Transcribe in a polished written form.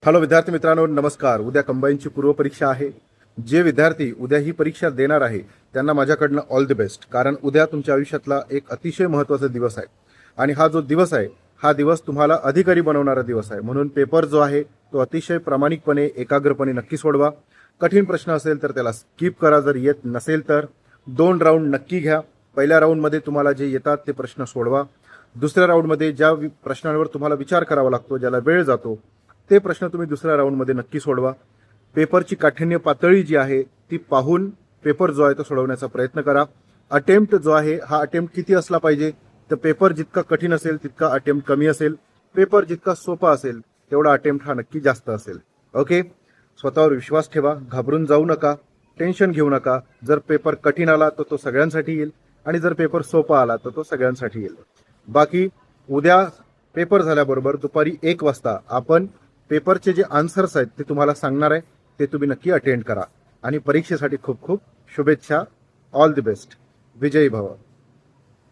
Hello विद्यार्थी मित्रांनो, नमस्कार. उद्या कंबाईनची पूर्वपरीक्षा आहे. जे विद्यार्थी उद्या ही परीक्षा देणार आहे त्यांना माझ्याकडनं ऑल द बेस्ट. कारण उद्या तुमच्या आयुष्यातला एक अतिशय महत्त्वाचा दिवस आहे आणि हा जो दिवस आहे हा दिवस तुम्हाला अधिकारी बनवणारा दिवस आहे. म्हणून पेपर जो आहे तो अतिशय प्रामाणिकपणे एकाग्रपणे नक्की सोडवा. कठीण प्रश्न असेल तर त्याला स्किप करा. जर येत नसेल तर 2 राऊंड नक्की घ्या. पहिल्या राऊंडमध्ये तुम्हाला जे येतात ते प्रश्न सोडवा. दुसऱ्या राऊंडमध्ये ज्या प्रश्नांवर तुम्हाला विचार करावा लागतो, ज्याला वेळ जातो, ते प्रश्न तुम्ही दुसऱ्या राऊंडमध्ये नक्की सोडवा. पेपरची काठिण्य पातळी जी आहे ती पाहून पेपर जो आहे तो सोडवण्याचा प्रयत्न करा. अटेम्प्ट जो आहे हा अटेम्प्ट किती असला पाहिजे, तर पेपर जितका कठीण असेल तितका अटेम्प्ट कमी असेल. पेपर जितका सोपा असेल तेवढा अटेम्प्ट हा नक्की जास्त असेल. ओके, स्वतःवर विश्वास ठेवा, घाबरून जाऊ नका, टेन्शन घेऊ नका. जर पेपर कठीण आला तर तो सगळ्यांसाठी येईल आणि जर पेपर सोपा आला तर तो सगळ्यांसाठी येईल. बाकी उद्या पेपर झाल्याबरोबर दुपारी 1 वाजता आपण पेपरचे जे आन्सर्स आहेत ते तुम्हाला सांगणार आहे. ते तुम्ही नक्की अटेंड करा आणि परीक्षेसाठी खूप खूप शुभेच्छा. All the best. विजयी भव.